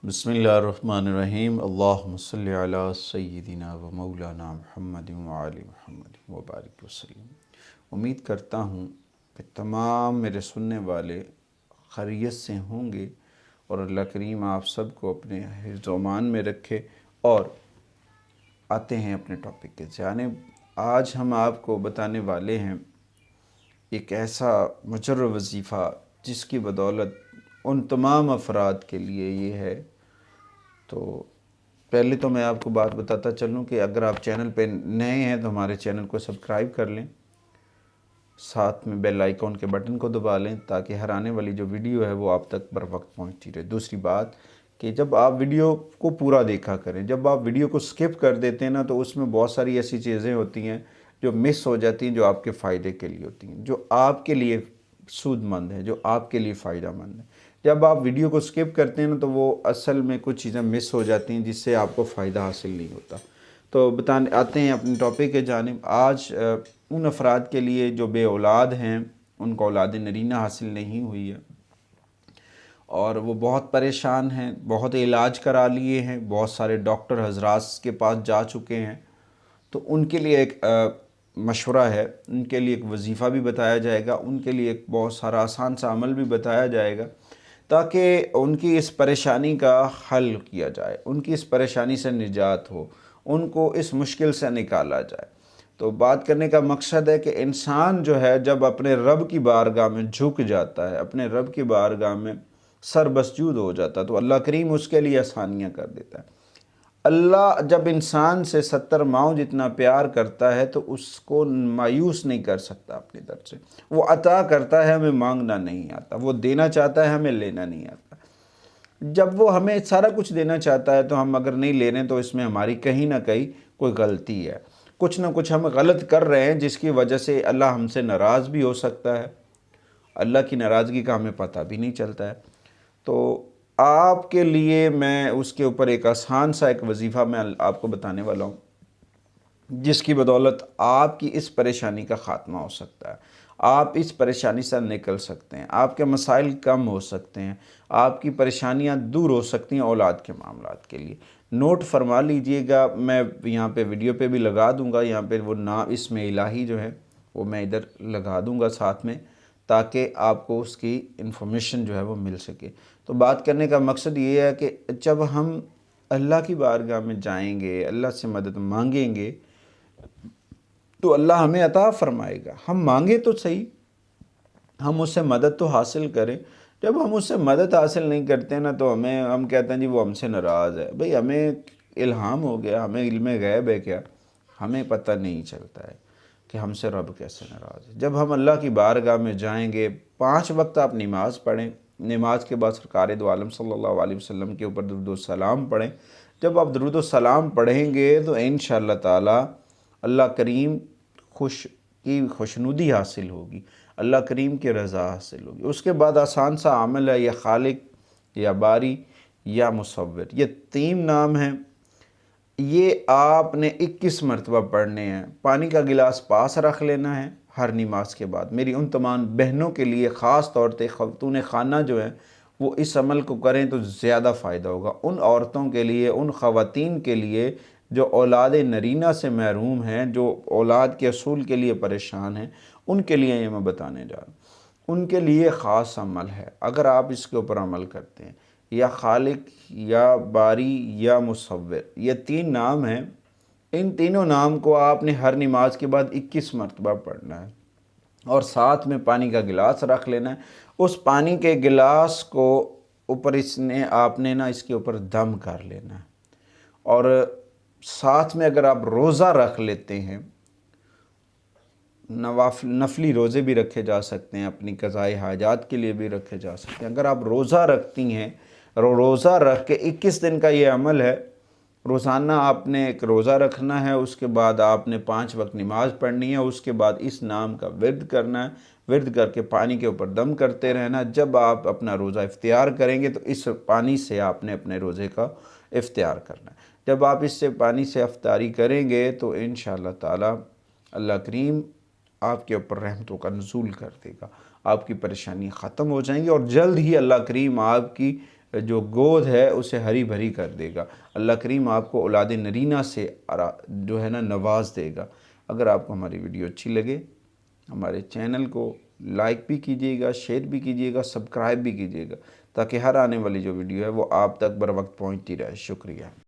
बिस्मिल्लाहिर्रहमानिर्रहीम। अल्लाहुम्मा सल्लि अला सय्यिदिना व मौलाना मुहम्मद व आलि मुहम्मद व बारिक वसल्लम। उम्मीद करता हूँ कि तमाम मेरे सुनने वाले खैरियत से होंगे और अल्लाह करीम आप सबको अपने हिफ्ज़-ओ-मान में रखे। और आते हैं अपने टॉपिक के जानिब। आज हम आपको बताने वाले हैं एक ऐसा मुजर्रब वजीफ़ा जिसकी बदौलत उन तमाम अफराद के लिए ये है। तो पहले तो मैं आपको बात बताता चलूँ कि अगर आप चैनल पे नए हैं तो हमारे चैनल को सब्सक्राइब कर लें, साथ में बेल आइकॉन के बटन को दबा लें ताकि हर आने वाली जो वीडियो है वो आप तक बर वक्त पहुँचती रहे। दूसरी बात कि जब आप वीडियो को पूरा देखा करें, जब आप वीडियो को स्किप कर देते हैं ना तो उसमें बहुत सारी ऐसी चीज़ें होती हैं जो मिस हो जाती हैं, जो आपके फ़ायदे के लिए होती हैं, जो आपके लिए सूदमंद है, जो आपके लिए फ़ायदा मंद है। जब आप वीडियो को स्किप करते हैं ना तो वो असल में कुछ चीज़ें मिस हो जाती हैं जिससे आपको फ़ायदा हासिल नहीं होता। तो बताने आते हैं अपने टॉपिक के जानिब। आज उन अफराद के लिए जो बे औलाद हैं, उनको औलाद नरीना हासिल नहीं हुई है और वो बहुत परेशान हैं, बहुत इलाज करा लिए हैं, बहुत सारे डॉक्टर हजरात के पास जा चुके हैं। तो उनके लिए एक मशवरा है, उनके लिए एक वजीफ़ा भी बताया जाएगा, उनके लिए एक बहुत सारा आसान सा अमल भी बताया जाएगा ताकि उनकी इस परेशानी का हल किया जाए, उनकी इस परेशानी से निजात हो, उनको इस मुश्किल से निकाला जाए। तो बात करने का मकसद है कि इंसान जो है जब अपने रब की बारगाह में झुक जाता है, अपने रब की बारगाह में सरबसजूद हो जाता है, तो अल्लाह करीम उसके लिए आसानियाँ कर देता है। अल्लाह जब इंसान से 70 माओ जितना प्यार करता है तो उसको मायूस नहीं कर सकता अपनी तरफ से। वो अता करता है, हमें मांगना नहीं आता, वो देना चाहता है, हमें लेना नहीं आता। जब वो हमें सारा कुछ देना चाहता है तो हम अगर नहीं ले रहे हैं तो इसमें हमारी कहीं ना कहीं कोई गलती है, कुछ ना कुछ हम गलत कर रहे हैं जिसकी वजह से अल्लाह हमसे नाराज़ भी हो सकता है। अल्लाह की नाराज़गी का हमें पता भी नहीं चलता है। तो आपके लिए मैं उसके ऊपर एक आसान सा एक वजीफ़ा मैं आपको बताने वाला हूँ जिसकी बदौलत आपकी इस परेशानी का ख़ात्मा हो सकता है, आप इस परेशानी से निकल सकते हैं, आपके मसाइल कम हो सकते हैं, आपकी परेशानियां दूर हो सकती हैं औलाद के मामलात के लिए। नोट फरमा लीजिएगा, मैं यहाँ पे वीडियो पे भी लगा दूँगा, यहाँ पे वो नाम इसमें इलाही जो है वो मैं इधर लगा दूँगा साथ में ताकि आपको उसकी इन्फॉर्मेशन जो है वो मिल सके। तो बात करने का मकसद ये है कि जब हम अल्लाह की बारगाह में जाएंगे, अल्लाह से मदद मांगेंगे तो अल्लाह हमें अता फ़रमाएगा। हम मांगे तो सही, हम उससे मदद तो हासिल करें। जब हम उससे मदद हासिल नहीं करते ना तो हम कहते हैं जी वो हमसे नाराज़ है। भाई हमें इल्हाम हो गया, हमें इल्म गैब है क्या? हमें पता नहीं चलता है कि हमसे रब कैसे नाराज़ है। जब हम अल्लाह की बारगाह में जाएंगे, 5 वक्त आप नमाज़ पढ़ें, नमाज के बाद सरकार दो आलम सल्लल्लाहु अलैहि वसल्लम के ऊपर दुरूद व सलाम पढ़ें। जब आप दुरूद व सलाम पढ़ेंगे तो इंशाअल्लाह ताला अल्लाह करीम खुशनुदी हासिल होगी, अल्लाह करीम की रज़ा हासिल होगी। उसके बाद आसान सा अमल है, या खालिक या बारी या मुसव्विर, ये 3 नाम हैं। ये आपने 21 मरतबा पढ़ने हैं। पानी का गिलास पास रख लेना है हर नमाज के बाद। मेरी उन तमाम बहनों के लिए ख़ास तौर पे ख़वातून खाना जो है वो इस अमल को करें तो ज़्यादा फ़ायदा होगा। उन औरतों के लिए, उन ख़वातीन के लिए जो औलाद नरीना से महरूम हैं, जो औलाद के असूल के लिए परेशान हैं, उनके लिए ये मैं बताने जा रहा हूँ। उनके लिए ख़ास अमल है, अगर आप इसके ऊपर अमल करते हैं, या खालिक या बारी या मुसव्विर, ये 3 नाम हैं। इन तीनों नाम को आपने हर नमाज के बाद 21 मरतबा पढ़ना है और साथ में पानी का गिलास रख लेना है। उस पानी के गिलास को ऊपर आपने ना इसके ऊपर दम कर लेना है। और साथ में अगर आप रोज़ा रख लेते हैं, नफली रोज़े भी रखे जा सकते हैं, अपनी क़ज़ाए हाजात के लिए भी रखे जा सकते हैं। अगर आप रोज़ा रखती हैं, रोज़ा रख के 21 दिन का ये अमल है, रोज़ाना आपने एक रोज़ा रखना है, उसके बाद आपने 5 वक्त नमाज़ पढ़नी है, उसके बाद इस नाम का विर्द करना है, विर्द करके पानी के ऊपर दम करते रहना। जब आप अपना रोज़ा इफ्तियार करेंगे तो इस पानी से आपने अपने रोज़े का इफ्तियार करना है। जब आप इससे पानी से इफ्तारी करेंगे तो इंशाअल्लाह ताला अल्लाह करीम आपके ऊपर रहमतों का नुज़ूल कर देगा, आपकी परेशानी ख़त्म हो जाएंगी और जल्द ही अल्लाह करीम आपकी जो गोद है उसे हरी भरी कर देगा। अल्लाह करीम आपको औलाद नरीना से जो है ना नवाज देगा। अगर आपको हमारी वीडियो अच्छी लगे हमारे चैनल को लाइक भी कीजिएगा, शेयर भी कीजिएगा, सब्सक्राइब भी कीजिएगा, ताकि हर आने वाली जो वीडियो है वो आप तक बर वक्त पहुँचती रहे। शुक्रिया।